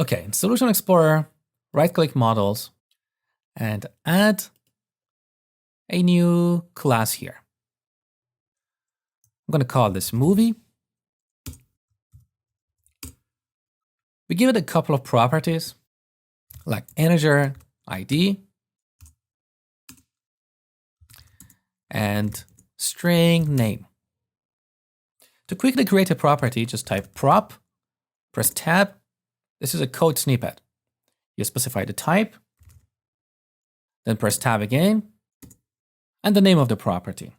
Okay, in Solution Explorer, right-click Models and add a new class here. I'm going to call this Movie. We give it a couple of properties like integer ID and string name. To quickly create a property, just type prop, press tab. This is a code snippet. You specify the type, then press tab again, and the name of the property.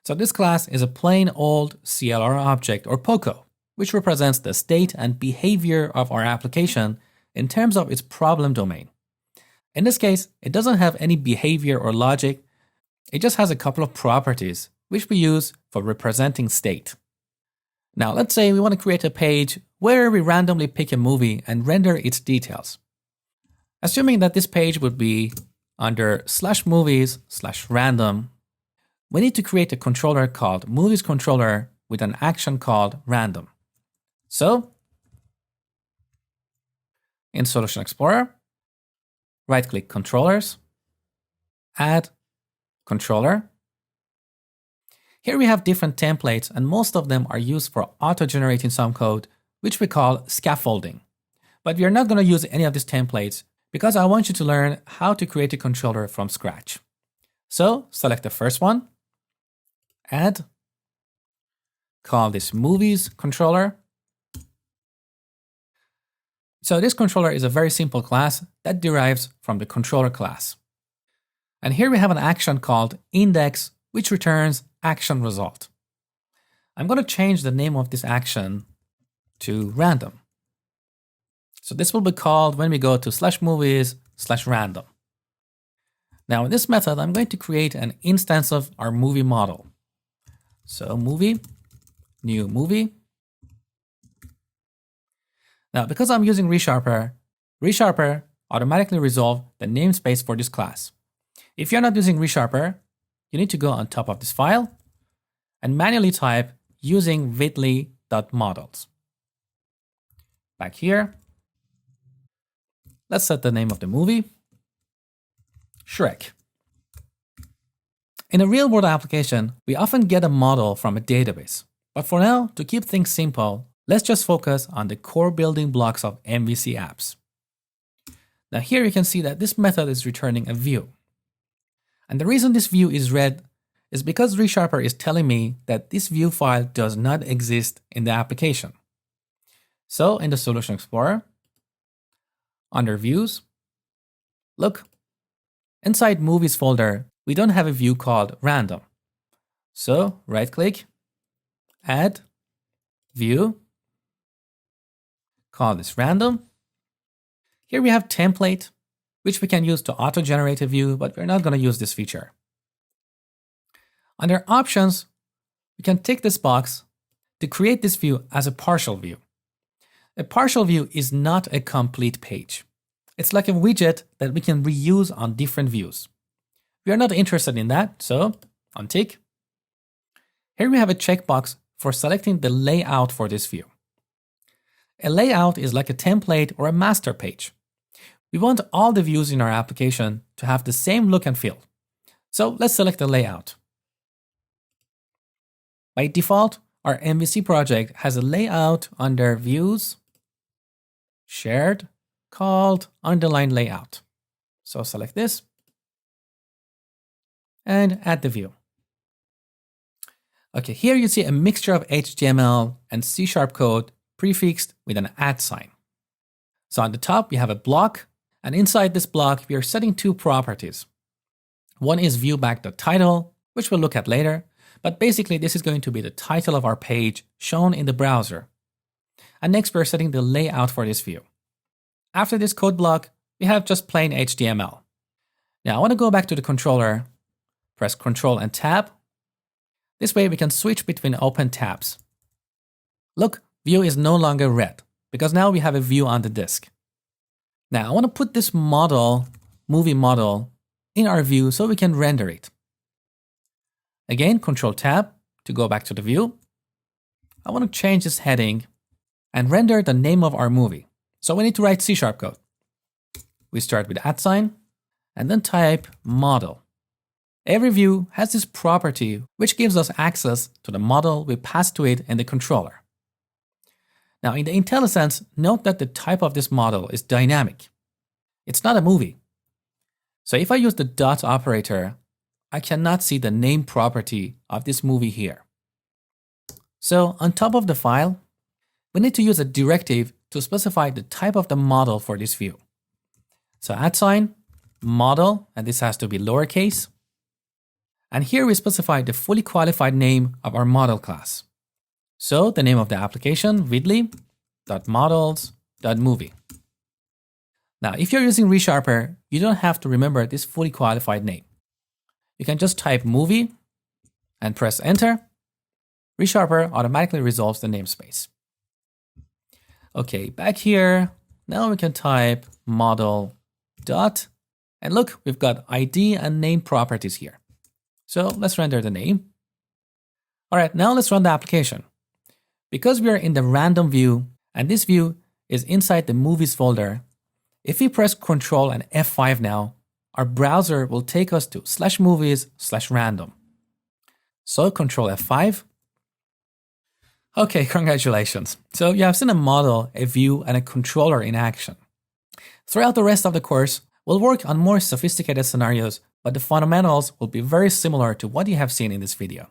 So this class is a plain old CLR object or POCO, which represents the state and behavior of our application in terms of its problem domain. In this case, it doesn't have any behavior or logic. It just has a couple of properties which we use for representing state. Now, let's say we want to create a page where we randomly pick a movie and render its details. Assuming that this page would be under /movies/random, we need to create a controller called movies controller with an action called random. So, in Solution Explorer, right-click Controllers, add Controller. Here we have different templates, and most of them are used for auto-generating some code, which we call scaffolding. But we are not going to use any of these templates because I want you to learn how to create a controller from scratch. So select the first one, add, call this Movies Controller. So this controller is a very simple class that derives from the controller class. And here we have an action called index, which returns action result. I'm going to change the name of this action to random. So this will be called when we go to /movies/random. Now in this method, I'm going to create an instance of our movie model. So movie, new movie. Now because I'm using ReSharper automatically resolves the namespace for this class. If you're not using ReSharper, you need to go on top of this file and manually type using vidly.models. Back here, let's set the name of the movie, Shrek. In a real-world application, we often get a model from a database. But for now, to keep things simple, let's just focus on the core building blocks of MVC apps. Now here you can see that this method is returning a view. And the reason this view is red is because ReSharper is telling me that this view file does not exist in the application. So in the Solution Explorer, under Views, look, inside Movies folder, we don't have a view called Random. So right-click, add, View, call this Random. Here we have Template, which we can use to auto-generate a view, but we're not going to use this feature. Under Options, we can tick this box to create this view as a partial view. A partial view is not a complete page. It's like a widget that we can reuse on different views. We are not interested in that, so untick. Here we have a checkbox for selecting the layout for this view. A layout is like a template or a master page. We want all the views in our application to have the same look and feel. So let's select the layout. By default, our MVC project has a layout under Views, Shared, called Underline Layout. So select this and add the view. Okay, here you see a mixture of HTML and C# code prefixed with an @ sign. So on the top, we have a block. And inside this block, we are setting two properties. One is viewback.title, which we'll look at later, but basically this is going to be the title of our page shown in the browser. And next, we're setting the layout for this view. After this code block, we have just plain HTML. Now I want to go back to the controller, press Ctrl and Tab. This way we can switch between open tabs. Look, view is no longer red because now we have a view on the disk. Now I want to put this model, movie model, in our view so we can render it. Again, Ctrl Tab to go back to the view. I want to change this heading and render the name of our movie. So we need to write C# code. We start with @ and then type model. Every view has this property which gives us access to the model we passed to it in the controller. Now in the IntelliSense, note that the type of this model is dynamic. It's not a movie. So if I use the dot operator, I cannot see the name property of this movie here. So on top of the file, we need to use a directive to specify the type of the model for this view. So @ model, and this has to be lowercase. And here we specify the fully qualified name of our model class. So the name of the application, vidly.models.movie. Now, if you're using ReSharper, you don't have to remember this fully qualified name. You can just type movie and press enter. ReSharper automatically resolves the namespace. Okay, back here, now we can type model dot, and look, we've got ID and name properties here. So let's render the name. All right, now let's run the application. Because we are in the random view, and this view is inside the movies folder, if we press Ctrl and F5 now, our browser will take us to /movies/random. So Ctrl F5. Okay, congratulations. So you have seen a model, a view, and a controller in action. Throughout the rest of the course, we'll work on more sophisticated scenarios, but the fundamentals will be very similar to what you have seen in this video.